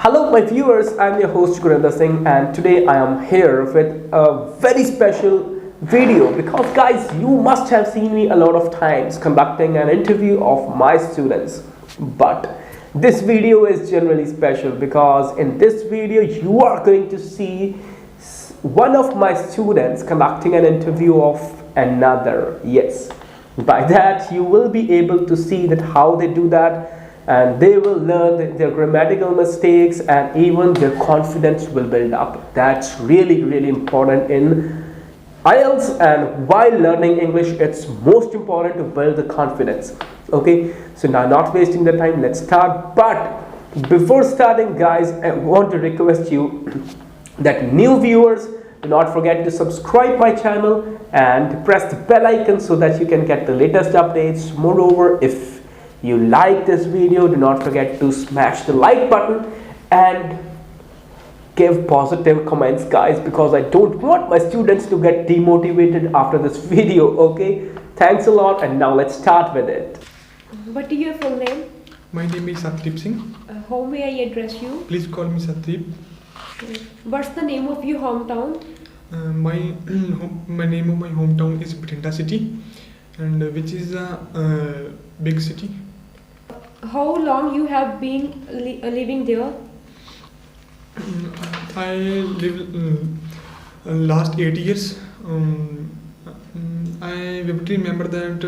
Hello, my viewers. I'm your host Gurinder and today I am here with a very special video because, guys, you must have seen me a lot of times conducting an interview of my students. But this video is generally special because in this video, you are going to see one of my students conducting an interview of another. Yes, by that, you will be able to see that how they do that, and they will learn their grammatical mistakes, and even their confidence will build up. That's really important in Ielts, and while learning English, it's most important to build the confidence. Okay, so now not wasting the time, let's start. But before starting, guys, I want to request you that new viewers do not forget to subscribe my channel and press the bell icon so that you can get the latest updates. Moreover, if you like this video, do not forget to smash the like button and give positive comments, guys, because I don't want my students to get demotivated after this video. Okay, thanks a lot, and now let's start with it. What is your full name? My name is Satdeep Singh. How may I address you? Please call me Satdeep. What's the name of your hometown? My name of my hometown is Gurinder city, and which is a big city. How long you have been living there? I live last 8 years. I vividly remember that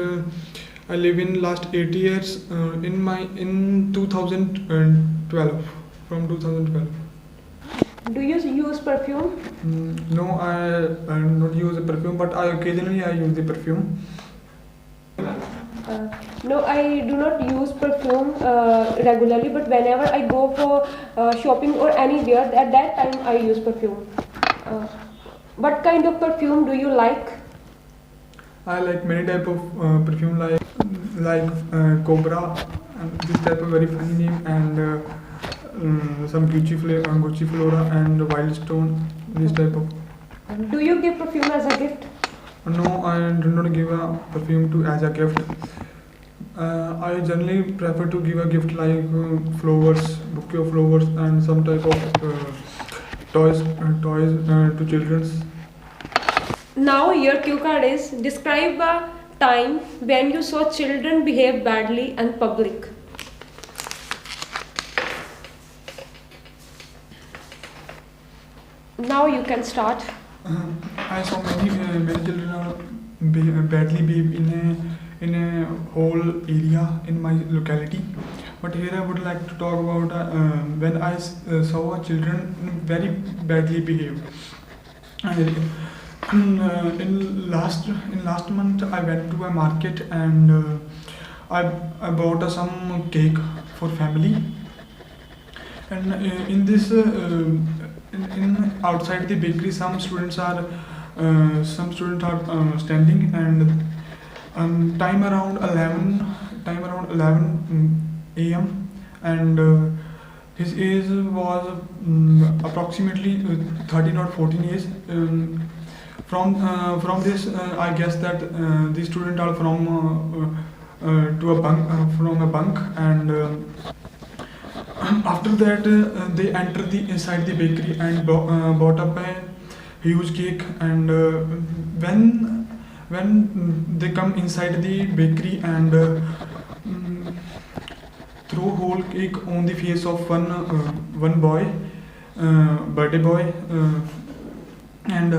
I live in last 8 years in 2012, from 2012. Do you use perfume? No, I do not use a perfume, but occasionally I use the perfume. No, I do not use perfume regularly, but whenever I go for shopping or anywhere, at that time I use perfume. What kind of perfume do you like? I like many type of perfume, like Cobra, and this type of very funny name, and some Gucci Flora and Wildstone, this type of. Do you give perfume as a gift? No, I do not give a perfume as a gift. I generally prefer to give a gift like flowers, bouquet of flowers, and some type of toys to children. Now your cue card is describe a time when you saw children behave badly in public. Now you can start. I saw many children are badly behave in a whole area in my locality. But here I would like to talk about when I saw children very badly behave. In last month I went to a market, and I bought some cake for family, and in this in outside the bakery some students are standing, and time around 11 a.m. and his age was approximately 13 or 14 years. From this, I guess that these students are from a bunk, and after that they entered inside the bakery and bought up a huge cake. And when they come inside the bakery and throw whole cake on the face of one boy, birthday boy, and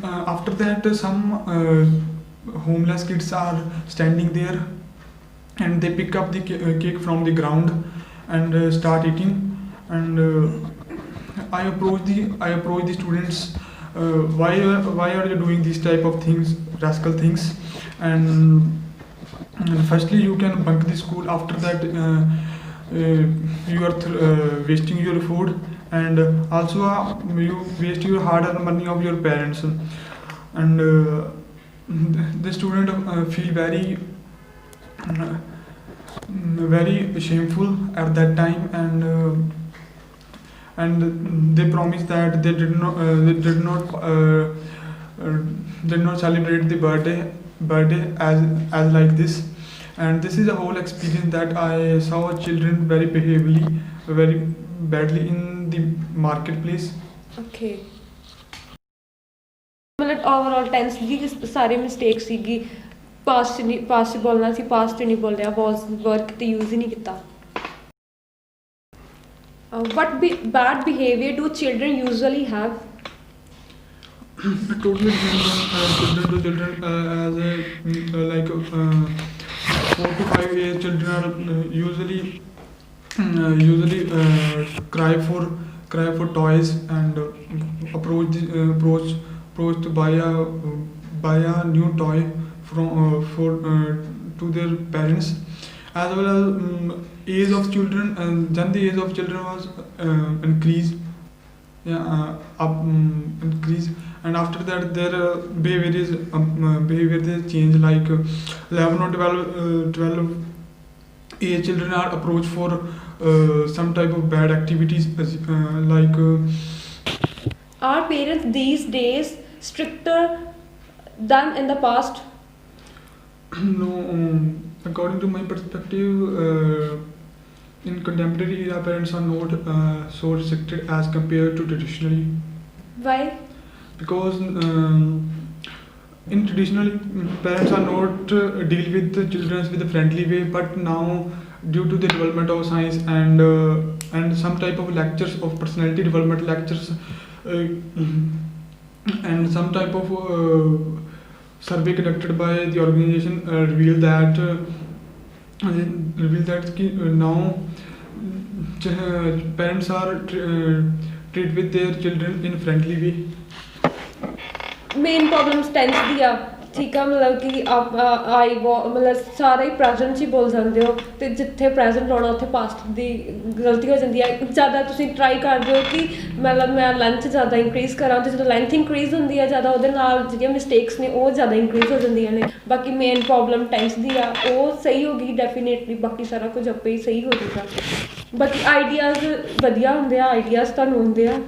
after that some homeless kids are standing there, and they pick up the cake from the ground and start eating. And I approach the students. Why are you doing these type of things, rascal things? And firstly, you can bunk the school. After that, you are wasting your food, and also you waste your hard-earned money of your parents. And the student feel very shameful at that time, and they promise that they did not celebrate the birthday as like this. and this is a whole experience that I saw children very badly in the marketplace. Okay. ਮਤਲਬ overall tens ਦੀ ਸਾਰੇ mistake ਸੀਗੀ past ਬੋਲਣਾ ਸੀ past ਨਹੀਂ ਬੋਲਿਆ ਵਾਸ work ਤੇ use ਹੀ ਨਹੀਂ ਕੀਤਾ what bad behavior do children usually have? It totally depends on children to children, as like 4 to 5 years children are usually cry for toys and approach to buy a new toy to their parents, as well as age of children, and then the age of children was increased, and after that their behavior is change, like 11 or 12 age children are approached for some type of bad activities, like Are parents these days stricter than in the past? No, according to my perspective, in contemporary era, parents are not so restricted as compared to traditionally. Why? Because in traditionally, parents are not deal with the children with a friendly way, but now due to the development of science and some type of lectures of personality development lectures, and some type of survey conducted by the organization reveal that now parents are treat with their children in friendly way. Main problems tense ਦੀ ਆ ਠੀਕ ਆ ਮਤਲਬ ਕਿ ਮਤਲਬ ਸਾਰਾ ਹੀ present 'ਚ ਹੀ ਬੋਲ ਸਕਦੇ ਹੋ ਅਤੇ ਜਿੱਥੇ ਪ੍ਰੈਜ਼ੈਂਟ ਆਉਣਾ ਉੱਥੇ ਪਾਸਟ ਦੀ ਗਲਤੀ ਹੋ ਜਾਂਦੀ ਹੈ ਜ਼ਿਆਦਾ ਤੁਸੀਂ ਟਰਾਈ ਕਰਦੇ ਹੋ ਕਿ ਮਤਲਬ ਮੈਂ ਲੈਂਥ ਜ਼ਿਆਦਾ ਇੰਕਰੀਜ਼ ਕਰਾਂ ਅਤੇ ਜਦੋਂ ਲੈਂਥ ਇੰਕਰੀਜ਼ ਹੁੰਦੀ ਹੈ ਜ਼ਿਆਦਾ ਉਹਦੇ ਨਾਲ ਜਿਹੜੀਆਂ ਮਿਸਟੇਕਸ ਨੇ ਉਹ ਜ਼ਿਆਦਾ ਇੰਕਰੀਜ਼ ਹੋ ਜਾਂਦੀਆਂ ਨੇ ਬਾਕੀ ਮੇਨ ਪ੍ਰੋਬਲਮ ਟੈਂਸ ਦੀ ਆ ਉਹ ਸਹੀ ਹੋ ਗਈ ਡੈਫੀਨੇਟਲੀ ਬਾਕੀ ਸਾਰਾ ਕੁਝ ਆਪੇ ਹੀ ਸਹੀ ਹੋ ਜਾਊਗਾ ਬਾਕੀ ਆਈਡੀਆਜ਼ ਵਧੀਆ ਹੁੰਦੇ ਆ ਆਈਡੀਆਜ਼ ਤੁਹਾਨੂੰ ਹੁੰਦੇ ਆ